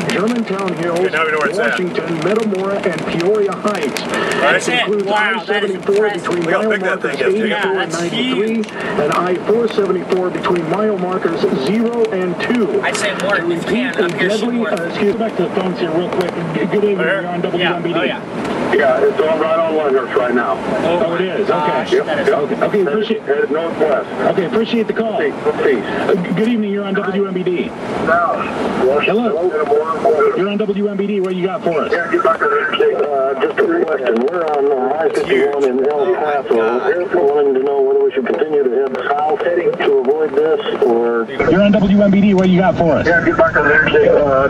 Germantown Hills, Washington, Metamora, and Peoria Heights. That's it. Includes Wow, that is I-74 between mile markers 84 and 93, and I-474 between mile markers 0 and 2. I'd say more if you can up here somewhere. Excuse me, back to the phones here real quick. Good evening, you're on WMBD. Oh, yeah. Yeah, it's on right on Lyndhurst right now. Oh, it is? Okay. Okay, appreciate Headed northwest. Okay, appreciate the call. Good evening, you're on WMBD. Hello. You're on WMBD. What you got for us? Yeah, get back to the just a question. We're on I-51 in El Paso. We're wanting to know whether we should continue to head south to avoid this, or... You're on WMBD. What you got for us? Yeah, get back to the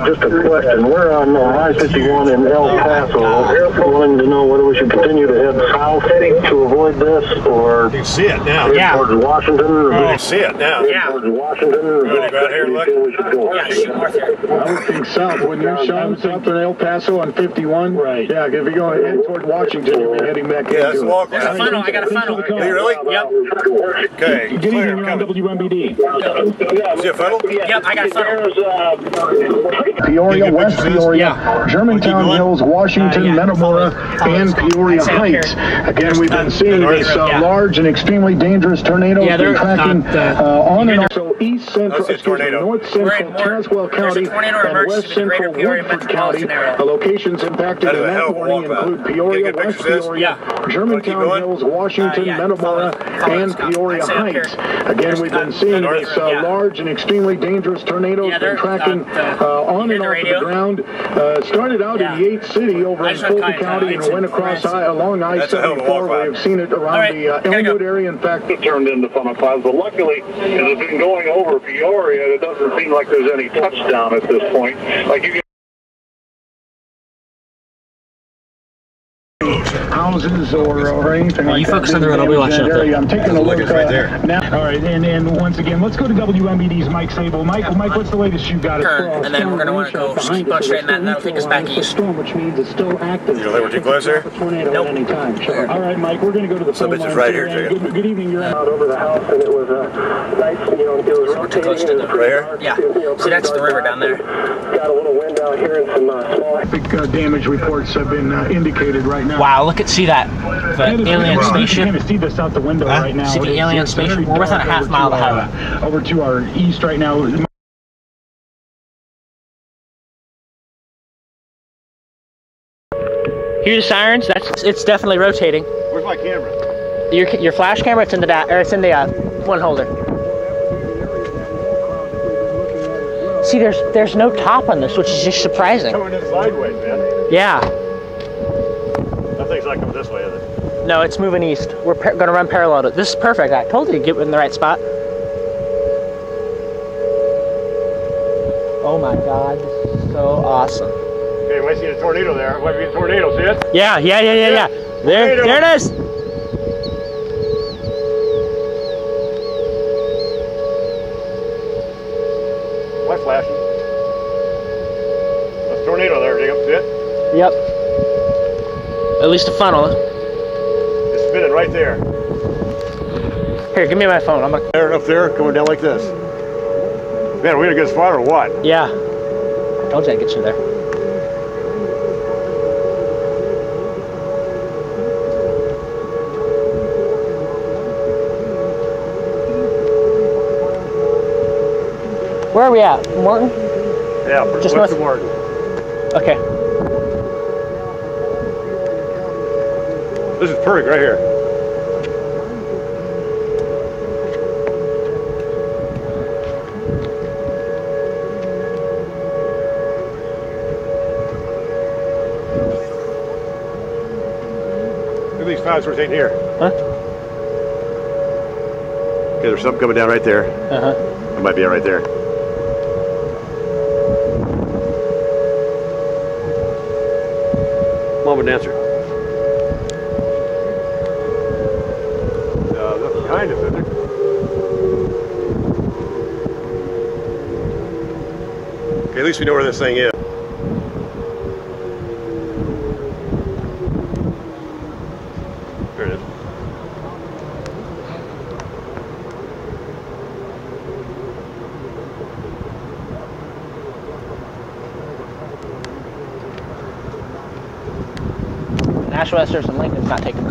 just a question. We're on I-51 in El Paso. We're wanting to know whether we should continue to head south to avoid this, or... You can see it now. Yeah. Towards Washington. You can see it now. Yeah. Towards Washington. You want to go out here and look? Yeah, shoot north here. I would think south. When you're south in El Paso on 51, right? Yeah, if you're going head toward Washington, you'll be heading back Yeah, that's walk. There's a funnel. I got a funnel. Do you really? Yep. Okay. Good evening, you're on WMBD. See a funnel? Yep, I got a funnel. Peoria, West Peoria, Germantown Hills, Washington, Metamora, and Peoria Heights. Again, we've been seeing these large and extremely dangerous tornadoes tracking on and off. So east central, north central Tazewell County and west central Woodford County. The locations impacted in that warning include Peoria, West Peoria, Germantown Hills, Washington, Metamora, and Peoria Heights. Again, we've been seeing these large and extremely dangerous tornadoes tracking on and off of the ground. Started out in Yates City over in Fulton County and went across along I-74. We've seen it around the Elmwood area. In fact, It turned into funnel clouds, but luckily, as it's been going over Peoria, it doesn't seem like there's any touchdown at this point. Like you can houses or anything like that. You focus on the road, I'll be watching up there. I'm taking a look right there. now. All right, and once again, let's go to WMBD's Mike Sable. Mike, what's the latest you got? Turn, and then we're going to want to go keep on straight in that, and that'll take us back east. Storm, which means it's still active. You don't think we're too close here? Nope. At any time. Sure. All right, Mike, we're going to go to the phone line. Right here, Good evening, you're out over the house, and it was nice, it was Too close to the river. Yeah. See, that's the river down there. Got a little wind out here and some small... Big damage reports have been indicated right now. Wow, see that. The alien spaceship. You can see this out the window right now. See the alien spaceship? We're within a half mile of the highway. Over to our east right now. Here's the sirens. It's definitely rotating. Where's my camera? Your flash camera. It's in the one holder. See, there's no top on this, which is just surprising. Coming in sideways, man. Yeah. Nothing's not coming this way, is it? No, it's moving east. We're gonna run parallel to it. This is perfect. I told you to get in the right spot. Oh my God, this is so awesome. Okay, you might see a tornado there. Might be a tornado, see it? Yeah. There it is. Light flashing. There's a tornado there, Jacob, see it? Yep. At least a funnel. It's spinning right there. Here, give me my phone. I'm gonna... There, up there, going down like this. Man, are we in a good spot or what? Yeah. I told you I'd get you there. Where are we at? Morton? Yeah, just north north of Morton. Okay. This is perfect right here. Look at these clouds we're seeing here. Huh? Okay, there's something coming down right there. Uh-huh. It might be right there. Mom and answer. Nothing behind us, is there? Okay, at least we know where this thing is. There it is. Ashwesters and Lincoln's not taking